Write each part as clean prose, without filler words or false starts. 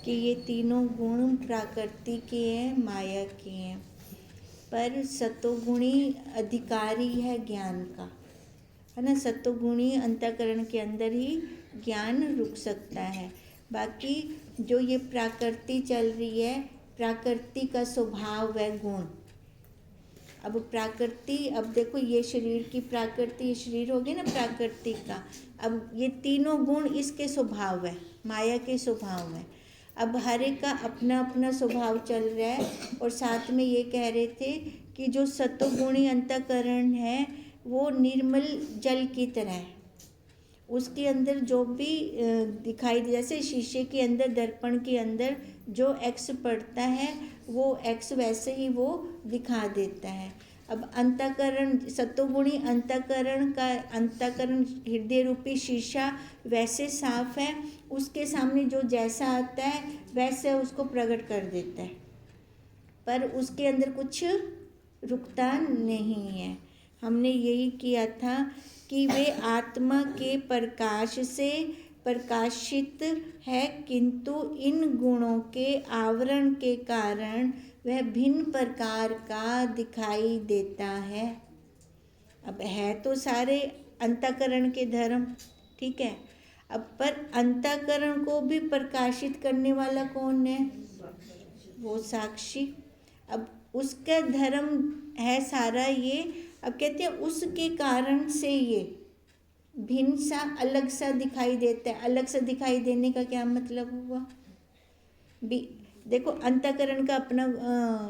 कि ये तीनों गुण प्रकृति के हैं, माया के हैं, पर सतोगुणी अधिकारी है ज्ञान का, है ना। सतोगुणी अंतःकरण के अंदर ही ज्ञान रुक सकता है। बाकी जो ये प्रकृति चल रही है, प्रकृति का स्वभाव है गुण। अब प्रकृति, अब देखो ये शरीर की प्रकृति, ये शरीर हो गया ना प्रकृति का। अब ये तीनों गुण इसके स्वभाव है, माया के स्वभाव है। अब हर एक का अपना अपना स्वभाव चल रहा है। और साथ में ये कह रहे थे कि जो सतोगुणी अंतःकरण है वो निर्मल जल की तरह है। उसके अंदर जो भी दिखाई दे, जैसे शीशे के अंदर, दर्पण के अंदर जो एक्स पड़ता है वो एक्स वैसे ही वो दिखा देता है। अब अंतःकरण, सतोगुणी अंतःकरण का, अंतःकरण हृदय रूपी शीशा वैसे साफ है, उसके सामने जो जैसा आता है वैसे उसको प्रकट कर देता है, पर उसके अंदर कुछ रुकता नहीं है। हमने यही किया था कि वे आत्मा के प्रकाश से प्रकाशित है, किंतु इन गुणों के आवरण के कारण वह भिन्न प्रकार का दिखाई देता है। अब है तो सारे अंतःकरण के धर्म, ठीक है। अब पर अंतःकरण को भी प्रकाशित करने वाला कौन है? वो साक्षी। अब उसका धर्म है सारा ये। अब कहते हैं उसके कारण से ये भिन्न सा, अलग सा दिखाई देता है। अलग सा दिखाई देने का क्या मतलब हुआ? देखो अंतःकरण का अपना,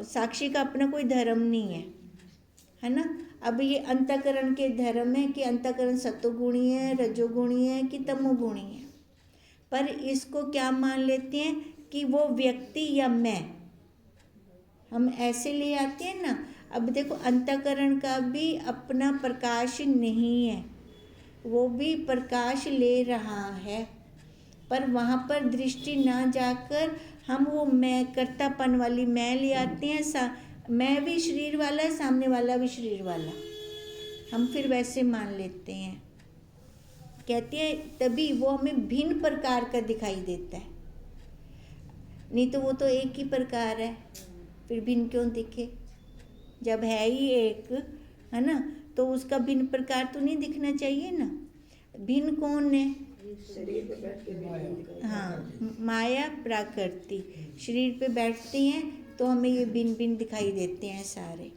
साक्षी का अपना कोई धर्म नहीं है ना। अब ये अंतःकरण के धर्म है कि अंतःकरण सतोगुणी है, रजोगुणी है कि तमोगुणी है। पर इसको क्या मान लेते हैं कि वो व्यक्ति या मैं, हम ऐसे ले आते हैं ना। अब देखो अंतःकरण का भी अपना प्रकाश नहीं है, वो भी प्रकाश ले रहा है, पर वहाँ पर दृष्टि ना जाकर हम वो मैं, कर्तापन वाली मैं ले आते हैं। मैं भी शरीर वाला है, सामने वाला भी शरीर वाला, हम फिर वैसे मान लेते हैं। कहते हैं तभी वो हमें भिन्न प्रकार का दिखाई देता है, नहीं तो वो तो एक ही प्रकार है, फिर भिन्न क्यों दिखे? जब है ही एक, है ना, तो उसका भिन्न प्रकार तो नहीं दिखना चाहिए ना। भिन्न कौन है? हाँ, माया प्रकृति शरीर पे बैठती हैं तो हमें ये भिन्न भिन्न दिखाई देते हैं सारे।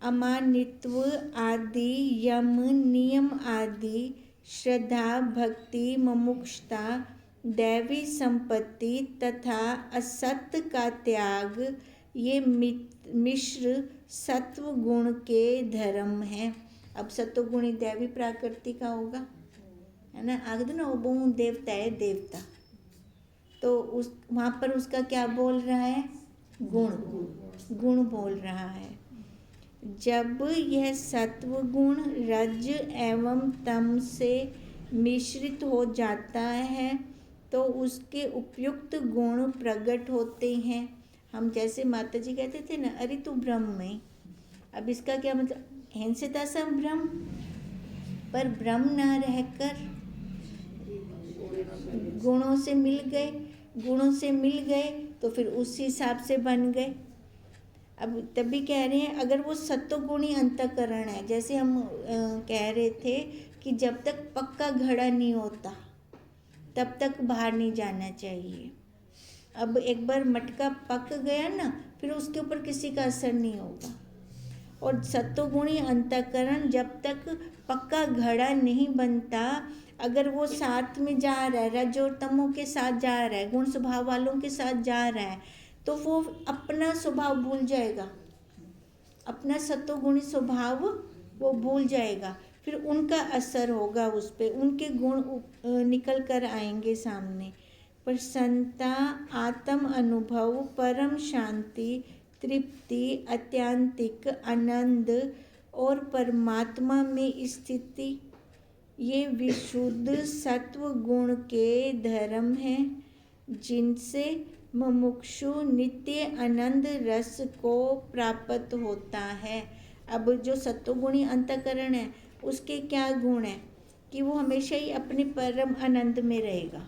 अमानित्व आदि, यम नियम आदि, श्रद्धा भक्ति मुमुक्षुता, दैवी संपत्ति तथा असत्य का त्याग, ये मिश्र सत्व गुण के धर्म हैं। अब सत्वगुणी दैवी प्रकृति का होगा, है ना। आगे दो ना, वो देवता है, देवता तो उस वहाँ पर उसका क्या बोल रहा है? गुण, गुण बोल रहा है। जब यह सत्व गुण रज एवं तम से मिश्रित हो जाता है तो उसके उपयुक्त गुण प्रकट होते हैं। हम जैसे माता जी कहते थे ना, अरे तू ब्रह्म में। अब इसका क्या मतलब? हिंसिता सम ब्रह्म, पर ब्रह्म ना रहकर गुणों से मिल गए, गुणों से मिल गए तो फिर उस हिसाब से बन गए। अब तभी कह रहे हैं अगर वो सत्वगुणी अंतःकरण है, जैसे हम कह रहे थे कि जब तक पक्का घड़ा नहीं होता तब तक बाहर नहीं जाना चाहिए। अब एक बार मटका पक गया ना, फिर उसके ऊपर किसी का असर नहीं होगा। और सत्वगुणी अंतःकरण जब तक पक्का घड़ा नहीं बनता, अगर वो साथ में जा रहा है, रज और तमो के साथ जा रहा है, गुण स्वभाव वालों के साथ जा रहा है, तो वो अपना स्वभाव भूल जाएगा, अपना सत्वगुणी स्वभाव वो भूल जाएगा। फिर उनका असर होगा उस पर, उनके गुण निकल कर आएंगे सामने। प्रसन्नता, आत्म अनुभव, परम शांति, तृप्ति, आत्यंतिक आनंद और परमात्मा में स्थिति, ये विशुद्ध सत्व गुण के धर्म हैं, जिनसे मुमुक्षु नित्य आनंद रस को प्राप्त होता है। अब जो सत्वगुणी अंतःकरण है उसके क्या गुण हैं कि वो हमेशा ही अपने परम आनंद में रहेगा,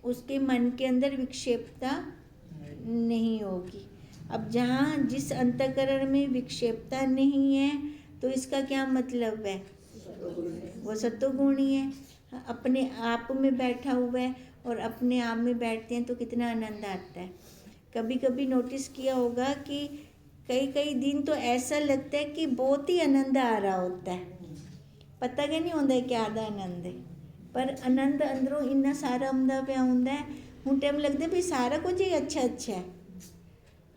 उसके मन के अंदर विक्षेपता नहीं होगी। अब जहाँ जिस अंतःकरण में विक्षेपता नहीं है तो इसका क्या मतलब है, वो सत्वगुणी है, अपने आप में बैठा हुआ है। और अपने आप में बैठते हैं तो कितना आनंद आता है। कभी कभी नोटिस किया होगा कि कई कई दिन तो ऐसा लगता है कि बहुत ही आनंद आ रहा होता है, पता क्या नहीं होता है क्या आधा आनंद है, पर आनंद अंदरों इन्ना सारा आंदा पे आंदा है। हूँ टाइम लगता है भी सारा कुछ ही अच्छा अच्छा है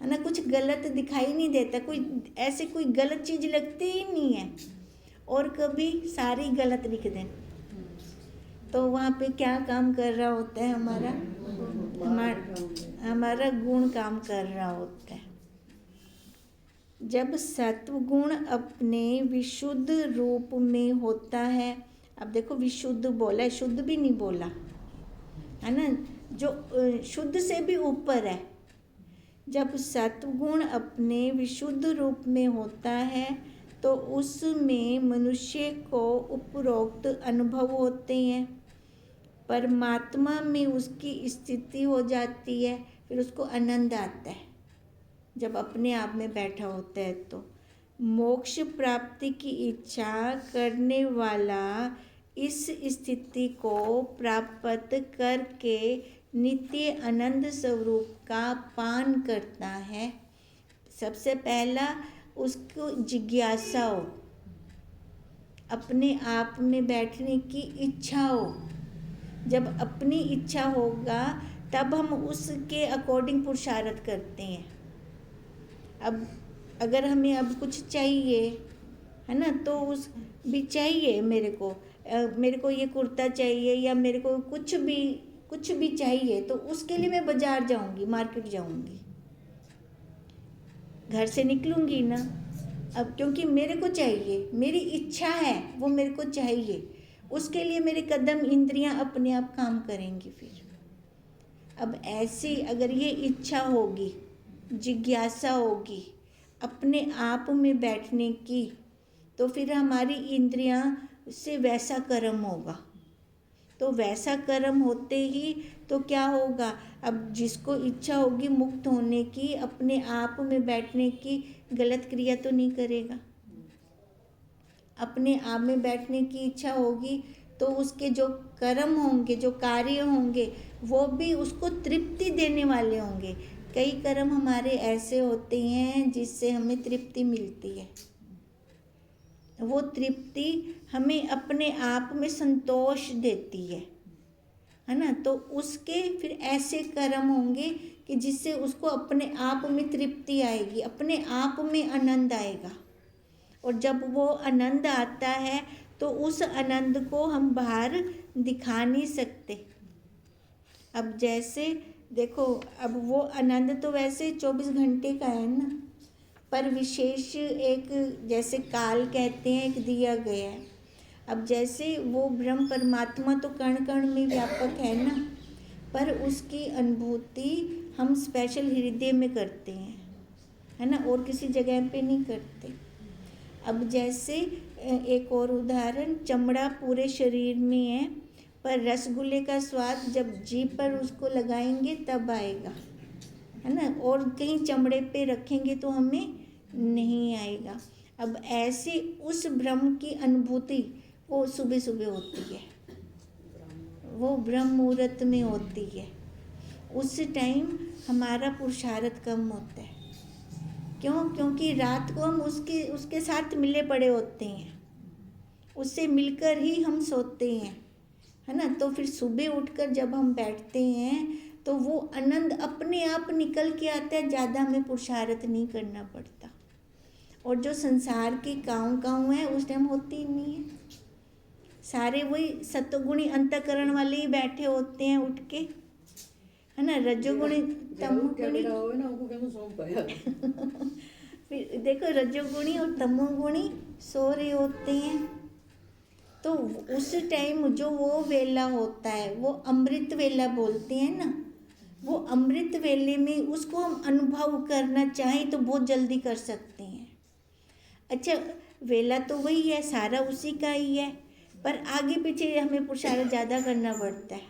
ना, कुछ गलत दिखाई नहीं देता, कोई ऐसे कोई गलत चीज़ लगती ही नहीं है। और कभी सारी गलत लिख दें तो वहाँ पे क्या काम कर रहा होता है, हमारा गुण काम कर रहा होता है। जब सत्व गुण अपने विशुद्ध रूप में होता है, अब देखो विशुद्ध बोला है, शुद्ध भी नहीं बोला है ना, जो शुद्ध से भी ऊपर है। जब सत्व गुण अपने विशुद्ध रूप में होता है तो उसमें मनुष्य को उपरोक्त अनुभव होते हैं, परमात्मा में उसकी स्थिति हो जाती है, फिर उसको आनंद आता है जब अपने आप में बैठा होता है। तो मोक्ष प्राप्ति की इच्छा करने वाला इस स्थिति को प्राप्त करके नित्य आनंद स्वरूप का पान करता है। सबसे पहला उसको जिज्ञासा हो, अपने आप में बैठने की इच्छा हो। जब अपनी इच्छा होगा तब हम उसके अकॉर्डिंग पुरुषार्थ करते हैं। अब अगर हमें अब कुछ चाहिए है ना, तो उस भी चाहिए मेरे को ये कुर्ता चाहिए या मेरे को कुछ भी चाहिए, तो उसके लिए मैं बाज़ार जाऊंगी, मार्केट जाऊंगी, घर से निकलूंगी ना। अब क्योंकि मेरे को चाहिए, मेरी इच्छा है, वो मेरे को चाहिए, उसके लिए मेरे कदम इंद्रियां अपने आप काम करेंगी। फिर अब ऐसी अगर ये इच्छा होगी, जिज्ञासा होगी अपने आप में बैठने की, तो फिर हमारी इंद्रियां से वैसा कर्म होगा। तो वैसा कर्म होते ही तो क्या होगा, अब जिसको इच्छा होगी मुक्त होने की, अपने आप में बैठने की, गलत क्रिया तो नहीं करेगा। अपने आप में बैठने की इच्छा होगी तो उसके जो कर्म होंगे, जो कार्य होंगे, वो भी उसको तृप्ति देने वाले होंगे। कई कर्म हमारे ऐसे होते हैं जिससे हमें तृप्ति मिलती है, वो तृप्ति हमें अपने आप में संतोष देती है ना। तो उसके फिर ऐसे कर्म होंगे कि जिससे उसको अपने आप में तृप्ति आएगी, अपने आप में आनंद आएगा। और जब वो आनंद आता है तो उस आनंद को हम बाहर दिखा नहीं सकते। अब जैसे देखो, अब वो आनंद तो वैसे 24 घंटे का है ना, पर विशेष एक, जैसे काल कहते हैं, एक दिया गया है। अब जैसे वो ब्रह्म परमात्मा तो कण कण में व्यापक है ना, पर उसकी अनुभूति हम स्पेशल हृदय में करते हैं, है ना, और किसी जगह पे नहीं करते। अब जैसे एक और उदाहरण, चमड़ा पूरे शरीर में है, पर रसगुल्ले का स्वाद जब जीभ पर उसको लगाएंगे तब आएगा, है ना, और कहीं चमड़े पे रखेंगे तो हमें नहीं आएगा। अब ऐसे उस ब्रह्म की अनुभूति वो सुबह सुबह होती है, वो ब्रह्म मुहूर्त में होती है। उस टाइम हमारा पुरुषार्थ कम होता है। क्यों? क्योंकि रात को हम उसके साथ मिले पड़े होते हैं, उससे मिलकर ही हम सोते हैं, है ना। तो फिर सुबह उठकर जब हम बैठते हैं तो वो आनंद अपने आप निकल के आता है, ज़्यादा हमें पुरुषार्थ नहीं करना पड़ता। और जो संसार की काऊ है उस टाइम होती ही नहीं है, सारे वही सत्वगुणी अंतःकरण वाले ही बैठे होते हैं उठ के, है ना। रजोगुणी तमोगुणी फिर देखो, रजोगुणी और तमोगुणी सो रहे होते हैं। तो उस टाइम जो वो वेला होता है, वो अमृत वेला बोलते हैं ना, वो अमृत वेले में उसको हम अनुभव करना चाहें तो बहुत जल्दी कर सकते हैं। अच्छा, वेला तो वही है, सारा उसी का ही है, पर आगे पीछे हमें पुरुषार्थ ज़्यादा करना पड़ता है।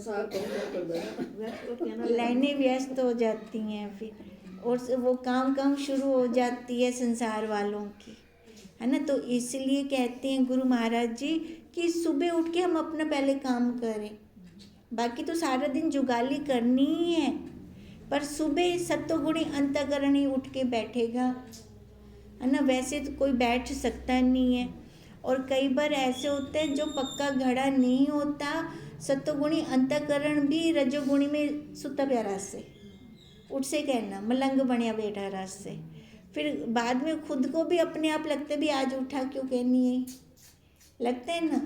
संसार को कर देना, लाइनें व्यस्त हो जाती हैं फिर, और वो काम शुरू हो जाती है संसार वालों की, है ना। तो इसलिए कहते हैं गुरु महाराज जी कि सुबह उठ के हम अपना पहले काम करें, बाकी तो सारा दिन जुगाली करनी ही है, पर सुबह सत्वगुणी अंतःकरण ही उठ के बैठेगा, है ना। वैसे तो कोई बैठ सकता नहीं है, और कई बार ऐसे होते हैं जो पक्का घड़ा नहीं होता, सत्वगुणी अंतःकरण भी रजोगुणी में सुता प्यारा से उठ से कहना मलंग बनिया बैठा रस से, फिर बाद में खुद को भी अपने आप लगता है भी आज उठा क्यों कहनी है, लगता है ना।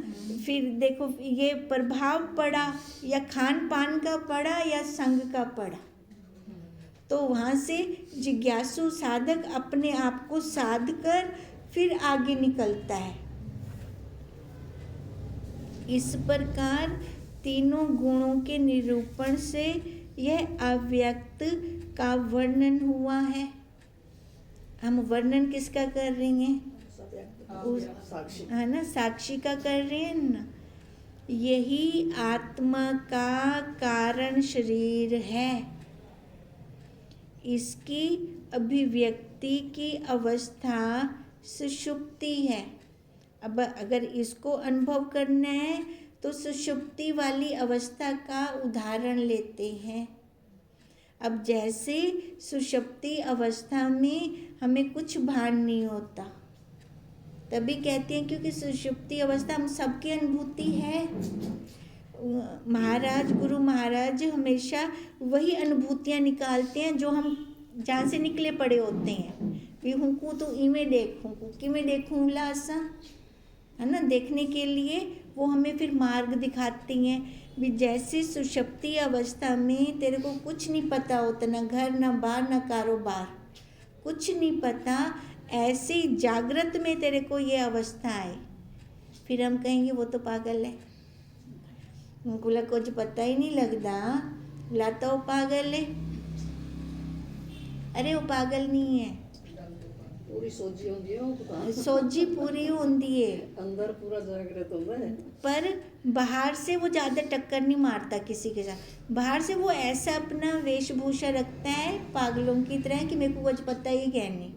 फिर देखो ये प्रभाव पड़ा या खान पान का पड़ा या संग का पड़ा, तो वहाँ से जिज्ञासु साधक अपने आप को साध कर फिर आगे निकलता है। इस प्रकार तीनों गुणों के निरूपण से यह अव्यक्त का वर्णन हुआ है। हम वर्णन किसका कर रहे हैं? साक्षी, है ना, साक्षी का कर रहे हैं ना। यही आत्मा का कारण शरीर है, इसकी अभिव्यक्ति की अवस्था सुषुप्ति है। अब अगर इसको अनुभव करना है तो सुषुप्ति वाली अवस्था का उदाहरण लेते हैं। अब जैसे सुषुप्ति अवस्था में हमें कुछ भान नहीं होता, तभी कहते हैं क्योंकि सुषुप्ति अवस्था हम सबकी अनुभूति है। महाराज गुरु महाराज हमेशा वही अनुभूतियाँ निकालते हैं जो हम जहाँ से निकले पड़े होते हैं। भी हुंकू तो इमें देखूँ कि में देखूँ लासा, है ना। देखने के लिए वो हमें फिर मार्ग दिखाती हैं। भी जैसे सुषुप्ति अवस्था में तेरे को कुछ नहीं पता होता, ना घर ना बार ना कारोबार, कुछ नहीं पता, ऐसी जागृत में तेरे को ये अवस्था आए, फिर हम कहेंगे वो तो पागल है, उनको कुछ पता ही नहीं लगता, लाता वो पागल है। अरे वो पागल नहीं है, पूरी सोची होंगी है, सोची पूरी होती है, अंदर पूरा जागृत होता है, पर बाहर से वो ज़्यादा टक्कर नहीं मारता किसी के साथ। बाहर से वो ऐसा अपना वेशभूषा रखता है पागलों की तरह कि मेरे को कुछ पता ही क्या नहीं।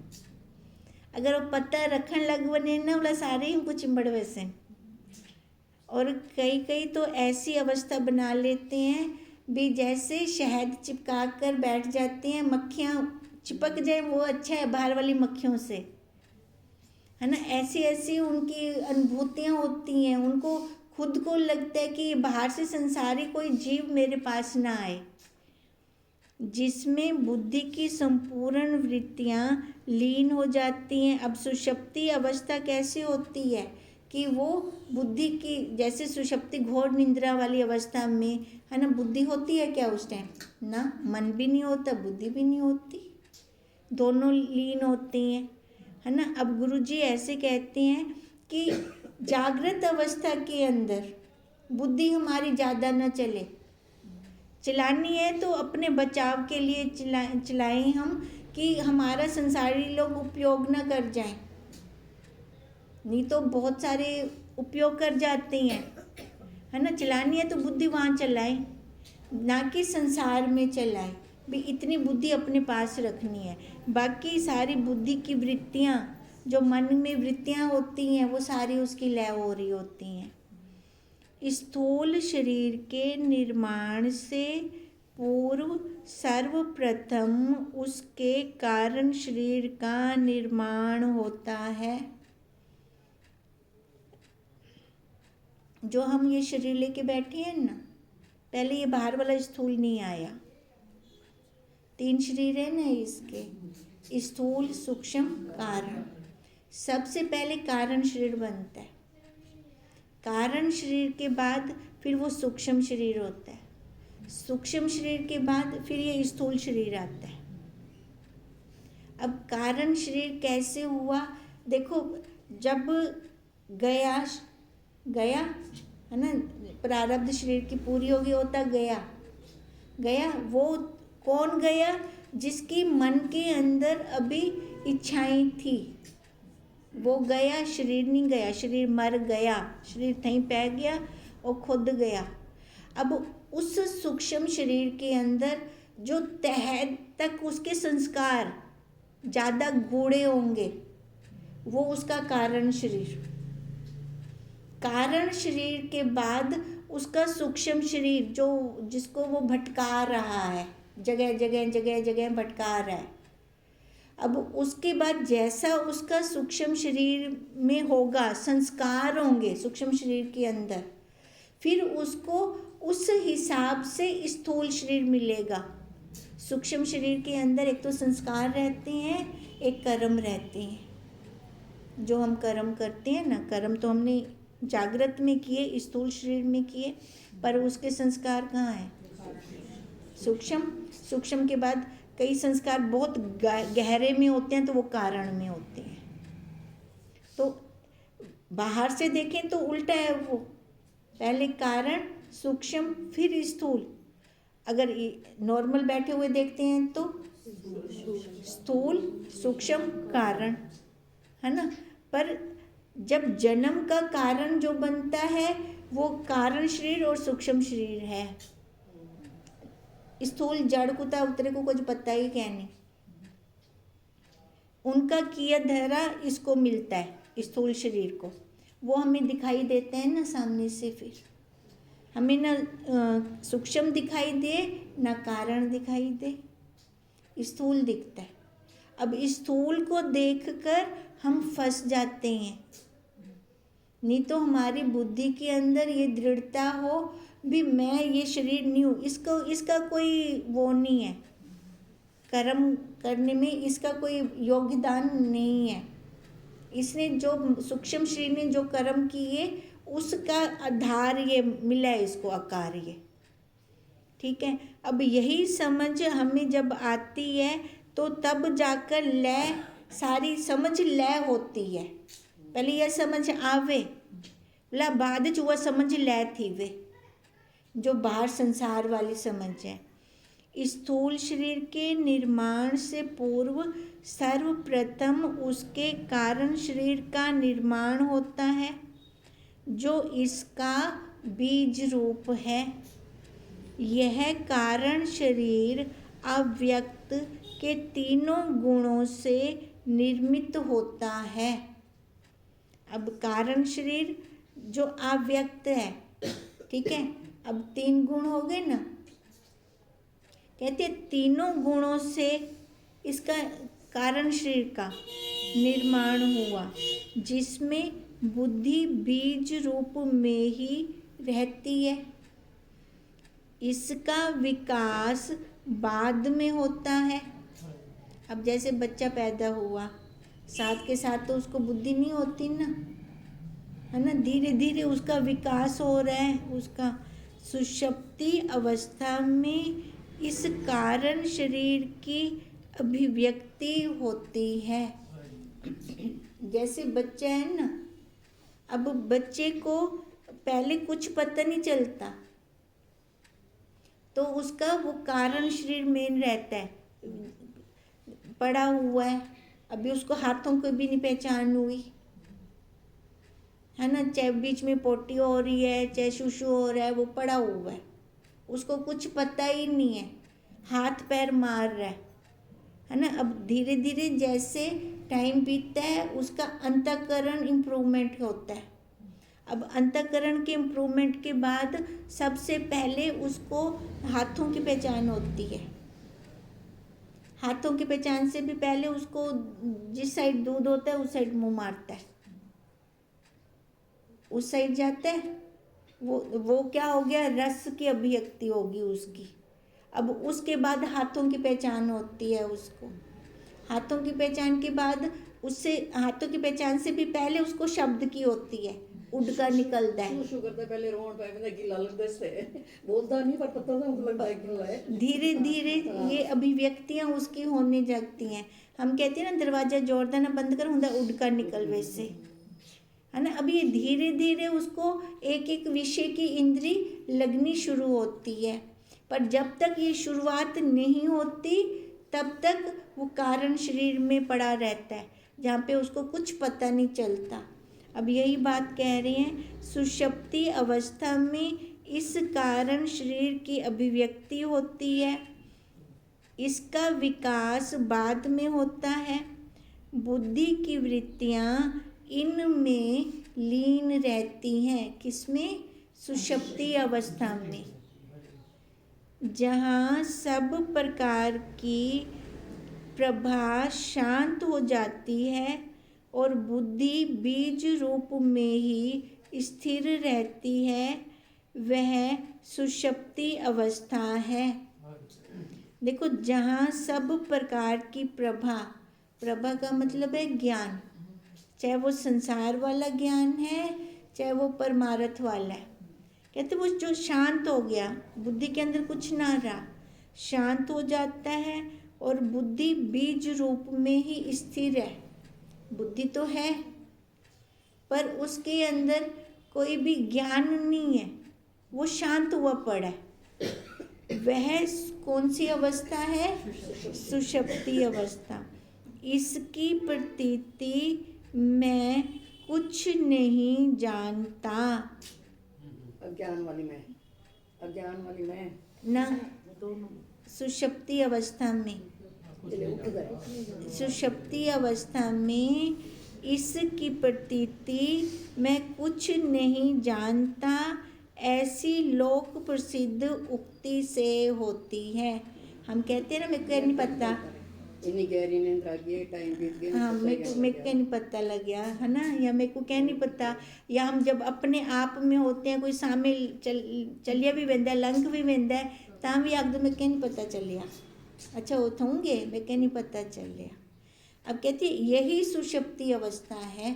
अगर वो पता रखन लग बने ना बोला सारे ही कुछ चिंबड़ वैसे। और कई तो ऐसी अवस्था बना लेते हैं भी जैसे शहद चिपका कर बैठ जाते हैं, मक्खियाँ चिपक जाए वो अच्छा है बाहर वाली मक्खियों से, है ना। ऐसी उनकी अनुभूतियाँ होती हैं, उनको खुद को लगता है कि बाहर से संसारी कोई जीव मेरे पास ना आए, जिसमें बुद्धि की संपूर्ण वृत्तियाँ लीन हो जाती हैं। अब सुषुप्ति अवस्था कैसे होती है कि वो बुद्धि की, जैसे सुषुप्ति घोर निंद्रा वाली अवस्था में, है ना, बुद्धि होती है क्या उस टाइम? ना, मन भी नहीं होता, बुद्धि भी नहीं होती, दोनों लीन होती हैं, है ना। अब गुरुजी ऐसे कहते हैं कि जागृत अवस्था के अंदर बुद्धि हमारी ज़्यादा न चले, चलानी है तो अपने बचाव के लिए चलाएं हम, कि हमारा संसारी लोग उपयोग न कर जाएं, नहीं तो बहुत सारे उपयोग कर जाते हैं, है ना। चलानी है तो बुद्धि वहाँ चलाएं, ना कि संसार में चलाएं। भी इतनी बुद्धि अपने पास रखनी है, बाकी सारी बुद्धि की वृत्तियाँ, जो मन में वृत्तियाँ होती हैं, वो सारी उसकी लय हो रही होती हैं। स्थूल शरीर के निर्माण से पूर्व सर्वप्रथम उसके कारण शरीर का निर्माण होता है। जो हम ये शरीर लेके बैठे हैं ना, पहले ये बाहर वाला स्थूल नहीं आया, 3 शरीर है ना इसके, स्थूल सूक्ष्म कारण। सबसे पहले कारण शरीर बनता है, कारण शरीर के बाद फिर वो सूक्ष्म शरीर होता है, सूक्ष्म शरीर के बाद फिर ये स्थूल शरीर आता है। अब कारण शरीर कैसे हुआ? देखो, जब गया है ना, प्रारब्ध शरीर की पूरी होगी, होता गया, वो कौन गया? जिसकी मन के अंदर अभी इच्छाएं थी, वो गया, शरीर नहीं गया, शरीर मर गया, शरीर थहीं पै गया और खुद गया। अब उस सूक्ष्म शरीर के अंदर जो तह तक उसके संस्कार ज़्यादा गूढ़े होंगे, वो उसका कारण शरीर। कारण शरीर के बाद उसका सूक्ष्म शरीर जो जिसको वो भटका रहा है, जगह जगह भटका रहा है। अब उसके बाद जैसा उसका सूक्ष्म शरीर में होगा, संस्कार होंगे सूक्ष्म शरीर के अंदर, फिर उसको उस हिसाब से स्थूल शरीर मिलेगा। सूक्ष्म शरीर के अंदर एक तो संस्कार रहते हैं, एक कर्म रहते हैं। जो हम कर्म करते हैं ना, कर्म तो हमने जागृत में किए, स्थूल शरीर में किए, पर उसके संस्कार कहाँ हैं? सूक्ष्म के बाद कई संस्कार बहुत गहरे में होते हैं, तो वो कारण में होते हैं। तो बाहर से देखें तो उल्टा है, वो पहले कारण, सूक्ष्म, फिर स्थूल। अगर नॉर्मल बैठे हुए देखते हैं तो स्थूल, सूक्ष्म, कारण, है ना। पर जब जन्म का कारण जो बनता है वो कारण शरीर और सूक्ष्म शरीर है। स्थूल जड़ कुता उतरे को कुछ पता ही क्या नहीं, उनका किया धरा इसको मिलता है, स्थूल शरीर को। वो हमें दिखाई देते हैं ना सामने से, फिर हमें ना सूक्ष्म दिखाई दे ना कारण दिखाई दे, स्थूल दिखता है। अब स्थूल को देखकर हम फंस जाते हैं। नहीं तो हमारी बुद्धि के अंदर ये दृढ़ता हो भी मैं ये शरीर नहीं हूँ, इसका कोई वो नहीं है, कर्म करने में इसका कोई योगदान नहीं है। इसने जो सूक्ष्म शरीर ने जो कर्म किए उसका आधार ये मिला है, इसको आकार ये, ठीक है। अब यही समझ हमें जब आती है तो तब जाकर लय, सारी समझ लय होती है। पहले यह समझ आवे बोला, बाद च वह समझ लय थी वे, जो बाहर संसार वाली समझ है। स्थूल शरीर के निर्माण से पूर्व सर्वप्रथम उसके कारण शरीर का निर्माण होता है, जो इसका बीज रूप है। यह कारण शरीर अव्यक्त के तीनों गुणों से निर्मित होता है। अब कारण शरीर जो अव्यक्त है, ठीक है। अब 3 गुण हो गए ना, कहते तीनों गुणों से इसका कारण शरीर का निर्माण हुआ, जिसमें बुद्धि बीज रूप में ही रहती है। इसका विकास बाद में होता है। अब जैसे बच्चा पैदा हुआ, साथ के साथ तो उसको बुद्धि नहीं होती ना, है ना। धीरे धीरे उसका विकास हो रहा है। उसका सुषुप्ति अवस्था में इस कारण शरीर की अभिव्यक्ति होती है। जैसे बच्चा है ना, अब बच्चे को पहले कुछ पता नहीं चलता, तो उसका वो कारण शरीर में रहता है, पड़ा हुआ है। अभी उसको हाथों को भी नहीं पहचान हुई, है ना। चाहे बीच में पोटी हो रही है, चाहे शुशु हो रहा है, वो पड़ा हुआ है, उसको कुछ पता ही नहीं है, हाथ पैर मार रहा है ना। अब धीरे धीरे जैसे टाइम बीतता है उसका अंतःकरण इम्प्रूवमेंट होता है। अब अंतःकरण के इम्प्रूवमेंट के बाद सबसे पहले उसको हाथों की पहचान होती है। हाथों की पहचान से भी पहले उसको जिस साइड दूध होता है उस साइड मुंह मारता है, उस साइड जाता है। वो क्या हो गया, रस की अभिव्यक्ति होगी उसकी। अब उसके बाद हाथों की पहचान होती है उसको। हाथों की पहचान के बाद उससे, हाथों की पहचान से भी पहले उसको शब्द की होती है, उड़कर निकलता है। शू करता पहले रोन पे में गिला लगता है, बोलता नहीं पर पता था मुझे लगता है गिला है। धीरे धीरे ये अभिव्यक्तियां उसकी होने लगती हैं। हम कहते हैं ना, दरवाजा जोरदार ना बंद कर हुंदा उड़कर निकल वैसे, है ना। अब ये धीरे धीरे उसको एक एक विषय की इंद्री लगनी शुरू होती है। पर जब तक ये शुरुआत नहीं होती तब तक वो कारण शरीर में पड़ा रहता है, जहाँ पे उसको कुछ पता नहीं चलता। अब यही बात कह रहे हैं, सुषुप्ति अवस्था में इस कारण शरीर की अभिव्यक्ति होती है, इसका विकास बाद में होता है। बुद्धि की वृत्तियां इनमें लीन रहती हैं। किसमें? सुषुप्ति अवस्था में, जहाँ सब प्रकार की प्रभा शांत हो जाती है और बुद्धि बीज रूप में ही स्थिर रहती है, वह सुषुप्ति अवस्था है। देखो, जहाँ सब प्रकार की प्रभा, प्रभा का मतलब है ज्ञान, चाहे वो संसार वाला ज्ञान है चाहे वो परमार्थ वाला है। कहते वो जो शांत हो गया, बुद्धि के अंदर कुछ ना रहा, शांत हो जाता है और बुद्धि बीज रूप में ही स्थिर है। बुद्धि तो है पर उसके अंदर कोई भी ज्ञान नहीं है, वो शांत हुआ पड़ा है। वह कौन सी अवस्था है? सुषुप्ति अवस्था। इसकी प्रतीति मैं कुछ नहीं जानता। अज्ञान वाली मैं, अज्ञान वाली मैं ना, सुषुप्ति अवस्था में, उठ गए। सुषुप्ति अवस्था में इसकी प्रतीति मैं कुछ नहीं जानता ऐसी लोक प्रसिद्ध उक्ति से होती है। हम कहते हैं ना, मेरे को नहीं पता, इतनी गहरी नींद आ गई, टाइम बीत गया। हाँ, मेरे को नहीं पता लग गया है ना, या मेरे को क्या नहीं पता, या हम जब अपने आप में होते हैं, कोई सामने चलिया भी वेंदा, लंघ भी वेंदा है, तां भी आग में क्या नहीं पता चलिया। अच्छा वो होंगे, मैं क्या नहीं पता चलिया। अब कहती है यही सुषुप्ति अवस्था है।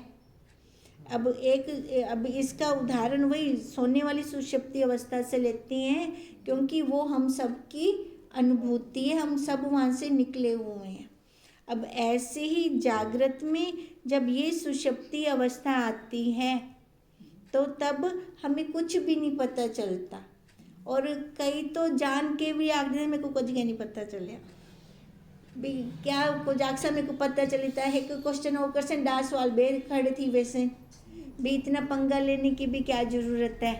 अब इसका उदाहरण वही सोने वाली सुषुप्ति अवस्था से लेते हैं, क्योंकि वो हम सबकी अनुभूति है, हम सब वहाँ से निकले हुए हैं। अब ऐसे ही जागृत में जब ये सुषुप्ति अवस्था आती है तो तब हमें कुछ भी नहीं पता चलता, और कई तो जान के भी आग दे मेरे को कुछ नहीं पता चलिया भी, क्या कुछ आक्सा मेरे को पता चलता है कि क्वेश्चन हो क्वेश्चन 10 सवाल बेर खड़े थी, वैसे भी इतना पंगा लेने की भी क्या ज़रूरत है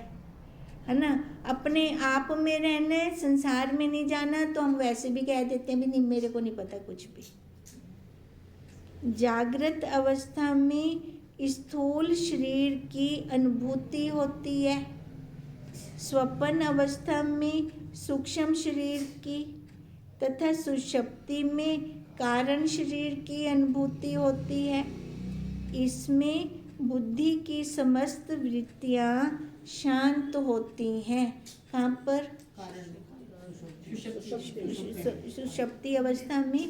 ना। अपने आप में रहना, संसार में नहीं जाना, तो हम वैसे भी कह देते हैं भी नहीं, मेरे को नहीं पता कुछ भी। जागृत अवस्था में स्थूल शरीर की अनुभूति होती है, स्वप्न अवस्था में सूक्ष्म शरीर की, तथा सुषुप्ति में कारण शरीर की अनुभूति होती है। इसमें बुद्धि की समस्त वृत्तियां शांत होती हैं। कहाँ पर? सुषुप्ति अवस्था में,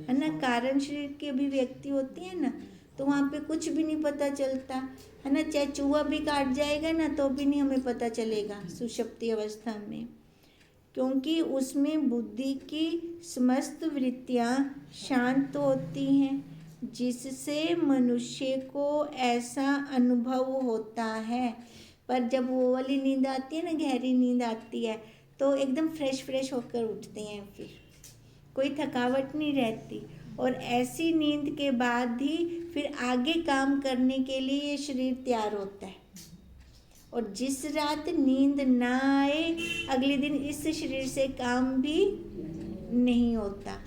है ना, कारण शरीर की अभिव्यक्ति होती है ना, तो वहाँ पे कुछ भी नहीं पता चलता, है ना। चाहे चूहा भी काट जाएगा ना तो भी नहीं हमें पता चलेगा सुषुप्ति अवस्था में, क्योंकि उसमें बुद्धि की समस्त वृत्तियां शांत होती हैं, जिससे मनुष्य को ऐसा अनुभव होता है। पर जब वो वाली नींद आती है ना, गहरी नींद आती है, तो एकदम फ्रेश होकर उठते हैं, फिर कोई थकावट नहीं रहती, और ऐसी नींद के बाद ही फिर आगे काम करने के लिए ये शरीर तैयार होता है। और जिस रात नींद ना आए, अगले दिन इस शरीर से काम भी नहीं होता।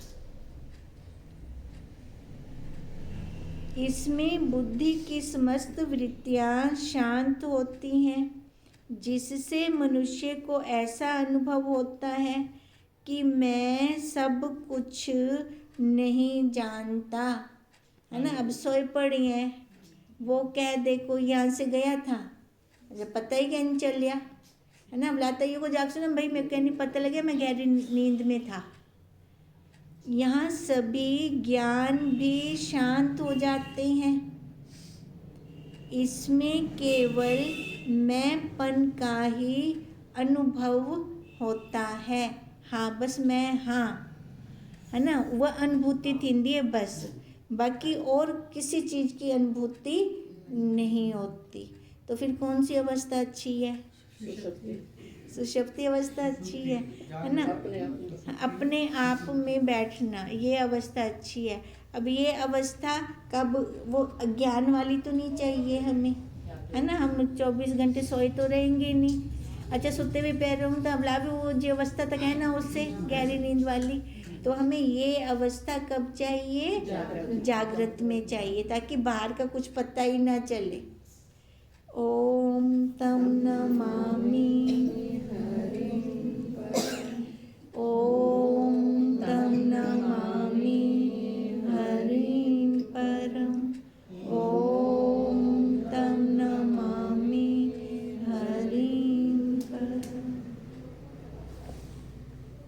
इसमें बुद्धि की समस्त वृत्तियां शांत होती हैं, जिससे मनुष्य को ऐसा अनुभव होता है कि मैं सब कुछ नहीं जानता, है ना। अब सोए पड़ी हैं, वो कह दे कोई यहाँ से गया था, जब पता ही क्या नहीं चल लिया, है ना। बुलाता ही को जाग सुना भाई, मेरे को नहीं पता लगा, मैं गहरी नींद में था। यहाँ सभी ज्ञान भी शांत हो जाते हैं। इसमें केवल मैंपन का ही अनुभव होता है। हाँ, बस मैं, हाँ, है ना, वह अनुभूति थी है बस, बाकी और किसी चीज़ की अनुभूति नहीं होती। तो फिर कौन सी अवस्था अच्छी है? सुषुप्ति अवस्था अच्छी है ना। अपने आप में बैठना, ये अवस्था अच्छी है। अब ये अवस्था कब, वो अज्ञान वाली तो नहीं चाहिए हमें, है ना। हम 24 घंटे सोए तो रहेंगे नहीं। अच्छा सोते हुए पैर रहूँ तो अब भी वो जो अवस्था तक है ना उससे गहरी नींद वाली, तो हमें ये अवस्था कब चाहिए? जागृत में चाहिए, ताकि बाहर का कुछ पता ही ना चले। ओम तम नमामि